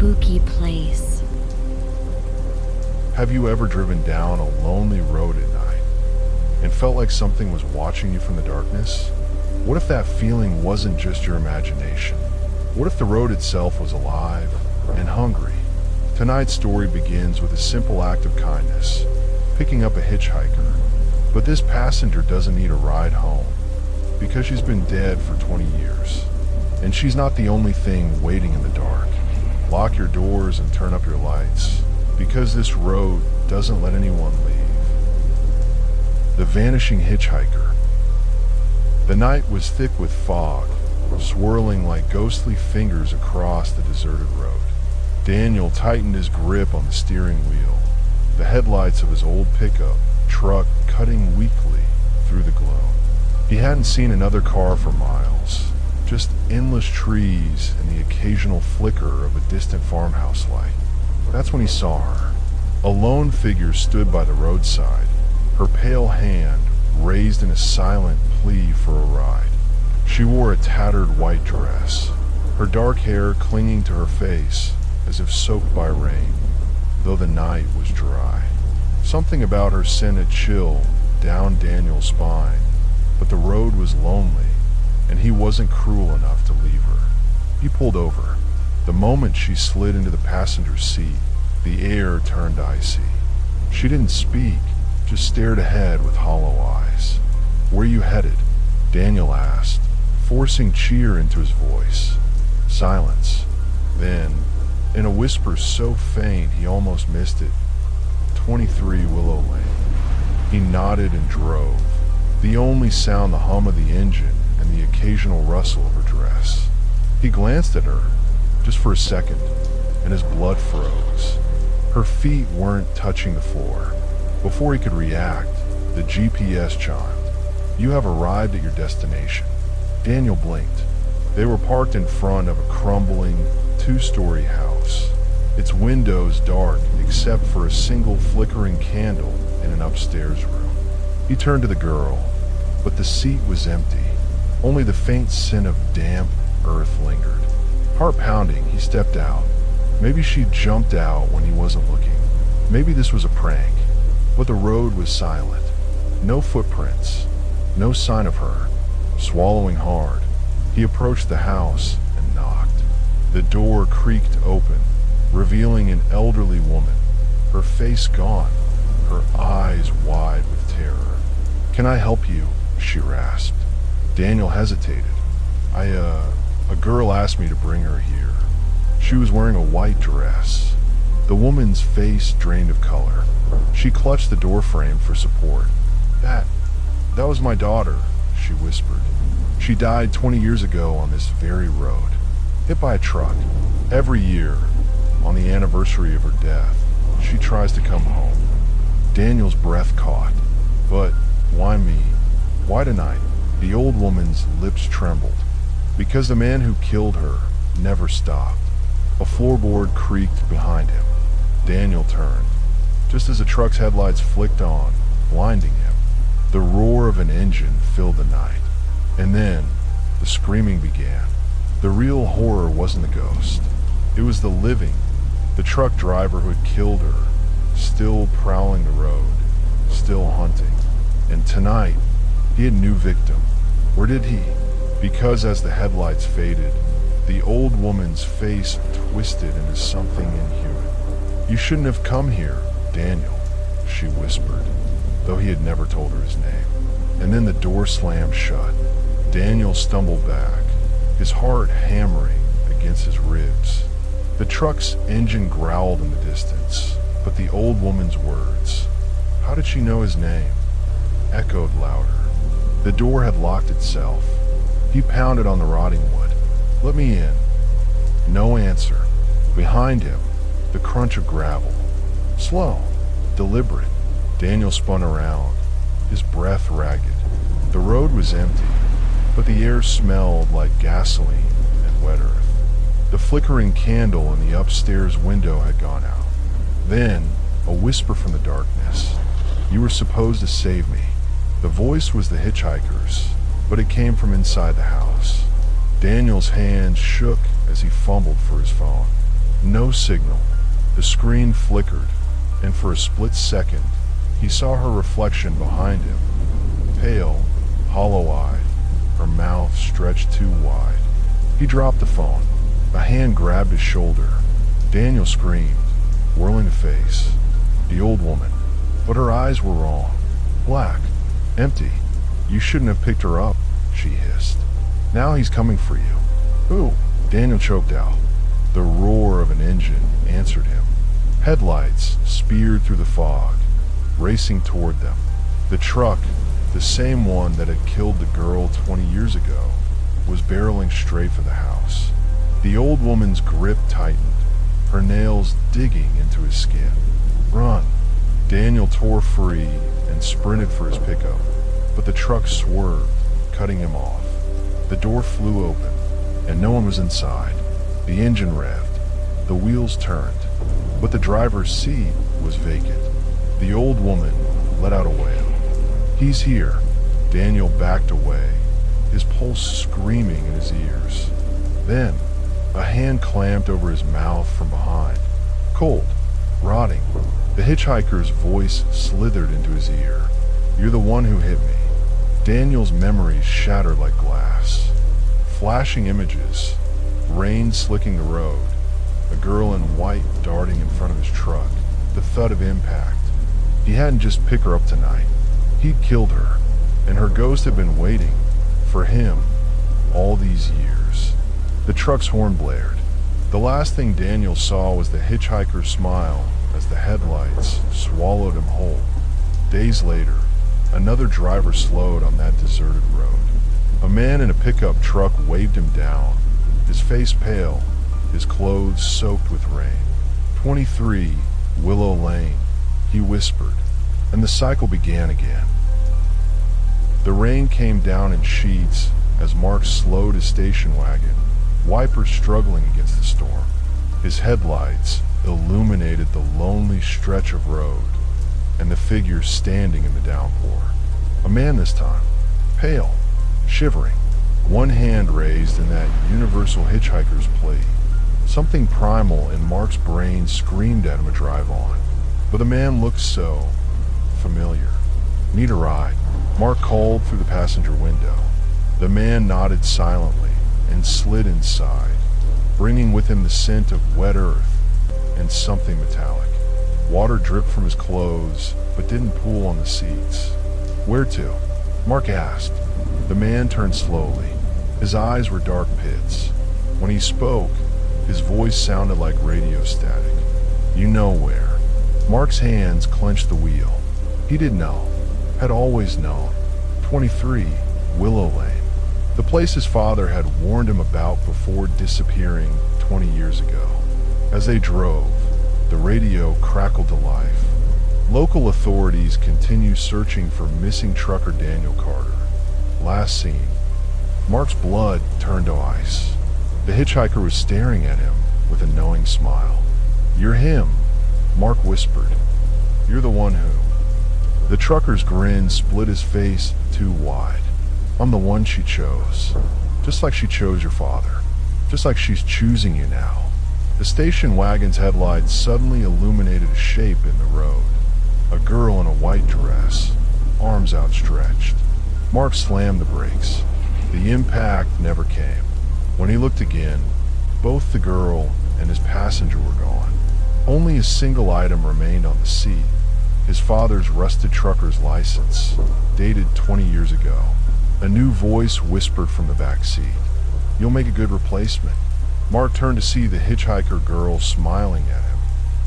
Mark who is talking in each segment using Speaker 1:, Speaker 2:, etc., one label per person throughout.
Speaker 1: spooky place.
Speaker 2: Have you ever driven down a lonely road at night and felt like something was watching you from the darkness? What if that feeling wasn't just your imagination? What if the road itself was alive and hungry? Tonight's story begins with a simple act of kindness, picking up a hitchhiker. But this passenger doesn't need a ride home because she's been dead for 20 years. And she's not the only thing waiting in the dark. Lock your doors and turn up your lights, because this road doesn't let anyone leave. The vanishing hitchhiker. The night was thick with fog, swirling like ghostly fingers across the deserted road. Daniel tightened his grip on the steering wheel, the headlights of his old pickup truck cutting weakly through the gloom. He hadn't seen another car for miles, just endless trees and the occasional flicker of a distant farmhouse light. That's when he saw her. A lone figure stood by the roadside, her pale hand raised in a silent plea for a ride. She wore a tattered white dress, her dark hair clinging to her face as if soaked by rain, though the night was dry. Something about her sent a chill down Daniel's spine, but the road was lonely, and he wasn't cruel enough to leave her. He pulled over. The moment she slid into the passenger seat, the air turned icy. She didn't speak, just stared ahead with hollow eyes. "Where are you headed?" Daniel asked, forcing cheer into his voice. Silence. Then, in a whisper so faint he almost missed it, 23 Willow Lane. He nodded and drove, the only sound the hum of the engine and the occasional rustle of her dress. He glanced at her, just for a second, and his blood froze. Her feet weren't touching the floor. Before he could react, the GPS chimed. "You have arrived at your destination." Daniel blinked. They were parked in front of a crumbling, two-story house, its windows dark except for a single flickering candle in an upstairs room. He turned to the girl, but the seat was empty. Only the faint scent of damp earth lingered. Heart pounding, he stepped out. Maybe she jumped out when he wasn't looking. Maybe this was a prank. But the road was silent. No footprints. No sign of her. Swallowing hard, he approached the house and knocked. The door creaked open, revealing an elderly woman, her face gone, her eyes wide with terror. "Can I help you?" she rasped. Daniel hesitated. A girl asked me to bring her here. She was wearing a white dress." The woman's face drained of color. She clutched the doorframe for support. That was my daughter," she whispered. "She died 20 years ago on this very road, hit by a truck. Every year, on the anniversary of her death, she tries to come home." Daniel's breath caught. "But why me? Why tonight?" The old woman's lips trembled. "Because the man who killed her never stopped." A floorboard creaked behind him. Daniel turned, just as the truck's headlights flicked on, blinding him. The roar of an engine filled the night. And then, the screaming began. The real horror wasn't the ghost. It was the living, the truck driver who had killed her, still prowling the road, still hunting. And tonight, he had a new victim. Where did he? Because as the headlights faded, the old woman's face twisted into something inhuman. "You shouldn't have come here, Daniel," she whispered, though he had never told her his name. And then the door slammed shut. Daniel stumbled back, his heart hammering against his ribs. The truck's engine growled in the distance, but the old woman's words, how did she know his name, echoed louder. The door had locked itself. He pounded on the rotting wood. "Let me in." No answer. Behind him, the crunch of gravel. Slow, deliberate. Daniel spun around, his breath ragged. The road was empty, but the air smelled like gasoline and wet earth. The flickering candle in the upstairs window had gone out. Then, a whisper from the darkness. "You were supposed to save me." The voice was the hitchhiker's, but it came from inside the house. Daniel's hands shook as he fumbled for his phone. No signal. The screen flickered, and for a split second, he saw her reflection behind him. Pale, hollow-eyed, her mouth stretched too wide. He dropped the phone. A hand grabbed his shoulder. Daniel screamed, whirling to face the old woman, but her eyes were wrong. Black, empty. You shouldn't have picked her up, she hissed. Now he's coming for you. Who? Daniel choked out. The roar of an engine answered him. Headlights speared through the fog, racing toward them. The truck, the same one that had killed the girl 20 years ago, was barreling straight for the house. The old woman's grip tightened, her nails digging into his skin. Run! Daniel tore free and sprinted for his pickup, but the truck swerved, cutting him off. The door flew open, and no one was inside. The engine revved, the wheels turned, but the driver's seat was vacant. The old woman let out a wail. He's here. Daniel backed away, his pulse screaming in his ears. Then, a hand clamped over his mouth from behind. Cold, rotting. The hitchhiker's voice slithered into his ear. You're the one who hit me. Daniel's memories shattered like glass. Flashing images, rain slicking the road, a girl in white darting in front of his truck, the thud of impact. He hadn't just picked her up tonight. He'd killed her, and her ghost had been waiting for him all these years. The truck's horn blared. The last thing Daniel saw was the hitchhiker's smile as the headlights swallowed him whole. Days later, another driver slowed on that deserted road. A man in a pickup truck waved him down, his face pale, his clothes soaked with rain. 23 Willow Lane, he whispered, and the cycle began again. The rain came down in sheets as Mark slowed his station wagon, wipers struggling against the storm. His headlights illuminated the lonely stretch of road and the figure standing in the downpour. A man this time, pale, shivering, one hand raised in that universal hitchhiker's plea. Something primal in Mark's brain screamed at him to drive on, but the man looked so familiar. Need a ride? Mark called through the passenger window. The man nodded silently and slid inside, bringing with him the scent of wet earth and something metallic. Water dripped from his clothes, but didn't pool on the seats. Where to? Mark asked. The man turned slowly. His eyes were dark pits. When he spoke, his voice sounded like radio static. You know where. Mark's hands clenched the wheel. He did know, had always known. 23 Willow Lane. The place his father had warned him about before disappearing 20 years ago. As they drove, the radio crackled to life. Local authorities continue searching for missing trucker Daniel Carter. Last seen. Mark's blood turned to ice. The hitchhiker was staring at him with a knowing smile. You're him, Mark whispered. You're the one who. The trucker's grin split his face too wide. I'm the one she chose. Just like she chose your father. Just like she's choosing you now. The station wagon's headlights suddenly illuminated a shape in the road. A girl in a white dress, arms outstretched. Mark slammed the brakes. The impact never came. When he looked again, both the girl and his passenger were gone. Only a single item remained on the seat. His father's rusted trucker's license, dated 20 years ago. A new voice whispered from the back seat. You'll make a good replacement. Mark turned to see the hitchhiker girl smiling at him,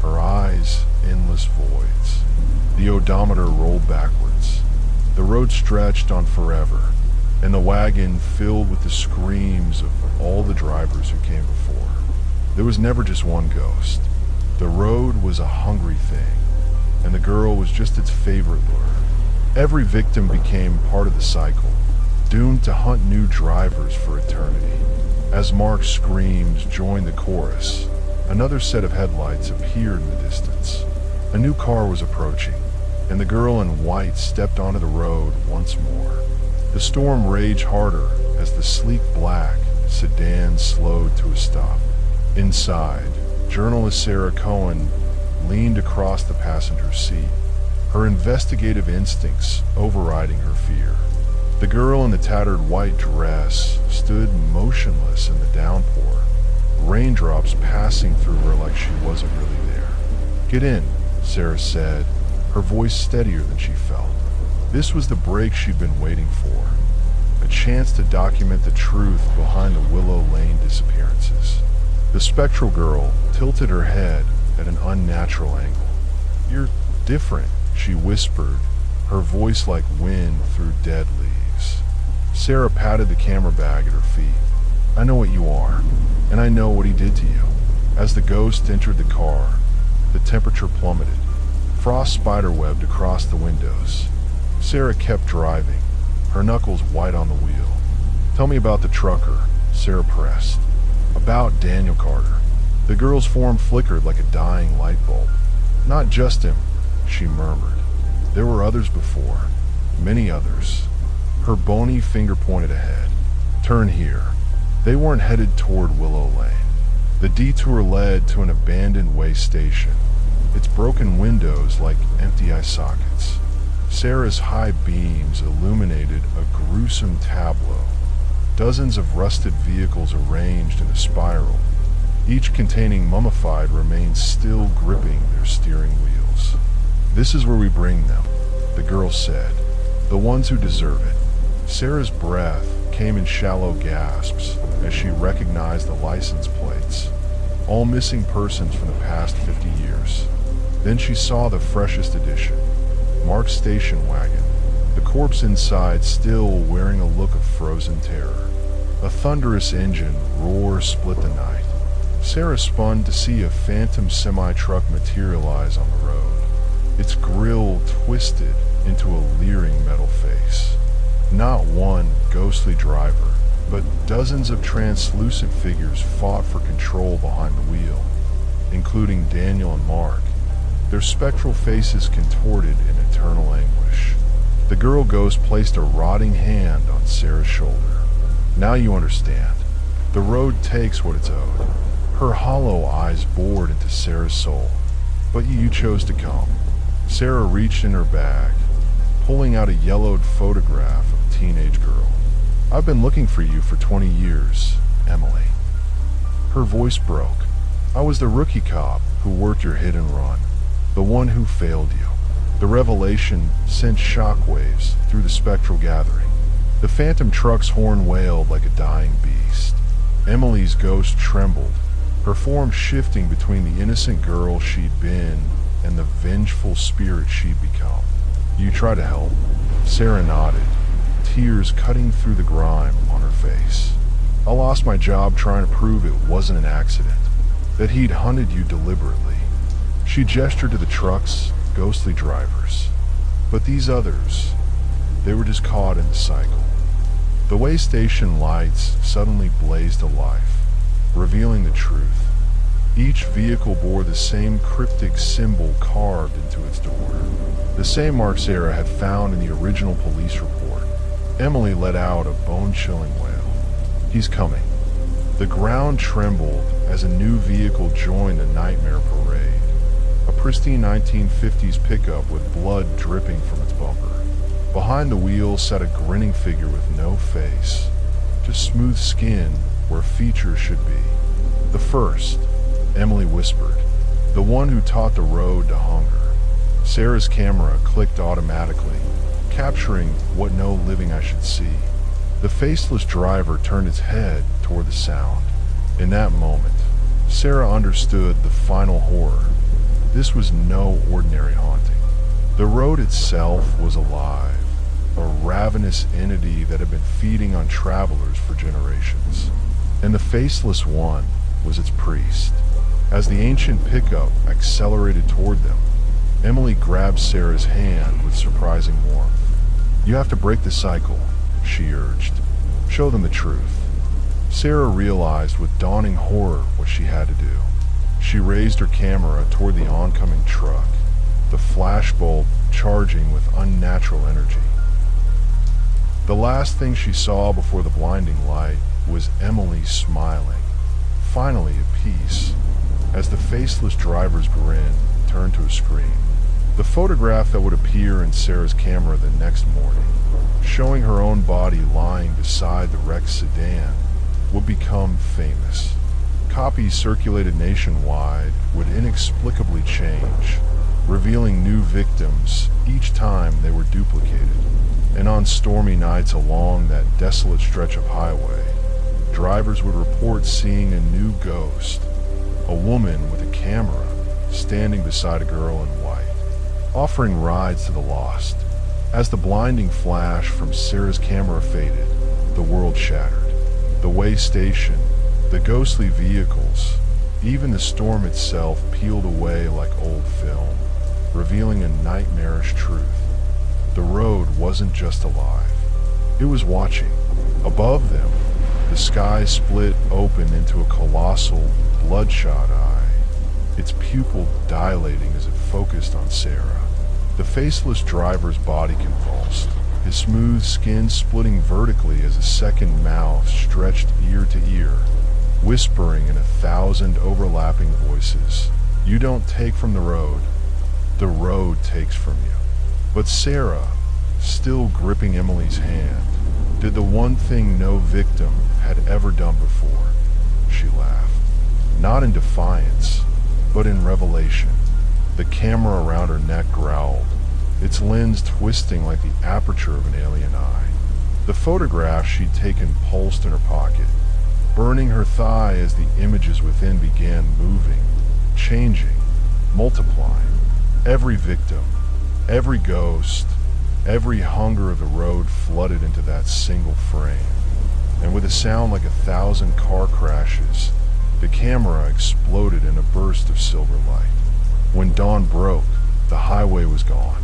Speaker 2: her eyes endless voids. The odometer rolled backwards. The road stretched on forever, and the wagon filled with the screams of all the drivers who came before. There was never just one ghost. The road was a hungry thing, and the girl was just its favorite lure. Every victim became part of the cycle, doomed to hunt new drivers for eternity. As Mark's screams joined the chorus, another set of headlights appeared in the distance. A new car was approaching, and the girl in white stepped onto the road once more. The storm raged harder as the sleek black sedan slowed to a stop. Inside, Journalist Sarah Cohen leaned across the passenger seat, her investigative instincts overriding her fear. The girl in the tattered white dress stood motionless in the downpour, raindrops passing through her like she wasn't really there. "Get in," Sarah said, her voice steadier than she felt. This was the break she'd been waiting for, a chance to document the truth behind the Willow Lane disappearances. The spectral girl tilted her head at an unnatural angle. "You're different," she whispered, her voice like wind through dead leaves. Sarah patted the camera bag at her feet. "I know what you are, and I know what he did to you." As the ghost entered the car, the temperature plummeted. Frost spiderwebbed across the windows. Sarah kept driving, her knuckles white on the wheel. "Tell me about the trucker," Sarah pressed. "About Daniel Carter." The girl's form flickered like a dying light bulb. "Not just him," she murmured. "There were others before. Many others." Her bony finger pointed ahead. "Turn here." They weren't headed toward Willow Lane. The detour led to an abandoned way station, its broken windows like empty eye sockets. Sarah's high beams illuminated a gruesome tableau. Dozens of rusted vehicles arranged in a spiral, each containing mummified remains still gripping their steering wheels. "This is where we bring them," the girl said. "The ones who deserve it." Sarah's breath came in shallow gasps as she recognized the license plates, all missing persons from the past 50 years. Then she saw the freshest edition, marked station wagon, the corpse inside still wearing a look of frozen terror. A thunderous engine roar split the night. Sarah spun to see a phantom semi-truck materialize on the road, its grille twisted into a leering metal face. Not one ghostly driver, but dozens of translucent figures fought for control behind the wheel, including Daniel and Mark, their spectral faces contorted in eternal anguish. The girl ghost placed a rotting hand on Sarah's shoulder. "Now you understand. The road takes what it's owed." Her hollow eyes bored into Sarah's soul. "But you chose to come." Sarah reached in her bag, pulling out a yellowed photograph of a teenage girl. "I've been looking for you for 20 years, Emily." Her voice broke. "I was the rookie cop who worked your hit and run, the one who failed you." The revelation sent shockwaves through the spectral gathering. The phantom truck's horn wailed like a dying beast. Emily's ghost trembled, her form shifting between the innocent girl she'd been and the vengeful spirit she'd become. "You try to help?" Sarah nodded, tears cutting through the grime on her face. "I lost my job trying to prove it wasn't an accident, that he'd hunted you deliberately." She gestured to the truck's ghostly drivers. But these others, they were just caught in the cycle. The way station lights suddenly blazed to life, revealing the truth. Each vehicle bore the same cryptic symbol carved into its door, the same mark Sarah had found in the original police report. Emily let out a bone-chilling wail. "He's coming." The ground trembled as a new vehicle joined the nightmare parade. A pristine 1950s pickup with blood dripping from its bumper. Behind the wheel sat a grinning figure with no face, just smooth skin where features should be. "The first," Emily whispered, "the one who taught the road to hunger." Sarah's camera clicked automatically, capturing what no living eye should see. The faceless driver turned its head toward the sound. In that moment, Sarah understood the final horror. This was no ordinary haunting. The road itself was alive, a ravenous entity that had been feeding on travelers for generations. And the faceless one was its priest. As the ancient pickup accelerated toward them, Emily grabbed Sarah's hand with surprising warmth. "You have to break the cycle," she urged. "Show them the truth." Sarah realized with dawning horror what she had to do. She raised her camera toward the oncoming truck, the flashbulb charging with unnatural energy. The last thing she saw before the blinding light was Emily smiling, finally at peace, as as the faceless driver's grin turned to a scream. The photograph that would appear in Sarah's camera the next morning, showing her own body lying beside the wrecked sedan, would become famous. Copies circulated nationwide would inexplicably change, revealing new victims each time they were duplicated. And on stormy nights along that desolate stretch of highway, drivers would report seeing a new ghost, a woman with a camera standing beside a girl in white, offering rides to the lost. As the blinding flash from Sarah's camera faded, the world shattered. The way station, the ghostly vehicles, even the storm itself peeled away like old film, revealing a nightmarish truth. The road wasn't just alive. It was watching. Above them, the sky split open into a colossal, bloodshot eye, its pupil dilating as it focused on Sarah. The faceless driver's body convulsed, his smooth skin splitting vertically as a second mouth stretched ear to ear, whispering in 1,000 overlapping voices. You don't take from the road takes from you. But Sarah, still gripping Emily's hand, did the one thing no victim had ever done before. She laughed. Not in defiance, but in revelation. The camera around her neck growled, its lens twisting like the aperture of an alien eye. The photograph she'd taken pulsed in her pocket, burning her thigh as the images within began moving, changing, multiplying. Every victim, every ghost, every hunger of the road flooded into that single frame. And with a sound like 1,000 car crashes, the camera exploded in a burst of silver light. When dawn broke, the highway was gone.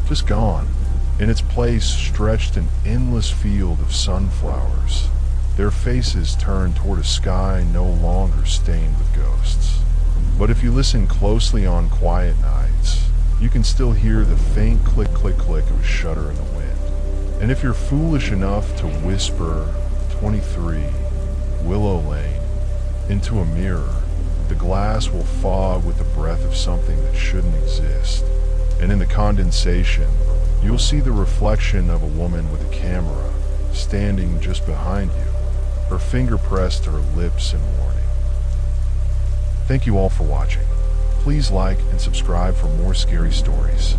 Speaker 2: Just gone. In its place stretched an endless field of sunflowers, their faces turned toward a sky no longer stained with ghosts. But if you listen closely on quiet nights, you can still hear the faint click click click of a shutter in the wind. And if you're foolish enough to whisper 23 Willow Lane into a mirror, the glass will fog with the breath of something that shouldn't exist. And in the condensation, you'll see the reflection of a woman with a camera standing just behind you, her finger pressed to her lips in warning. Thank you all for watching. Please like and subscribe for more scary stories.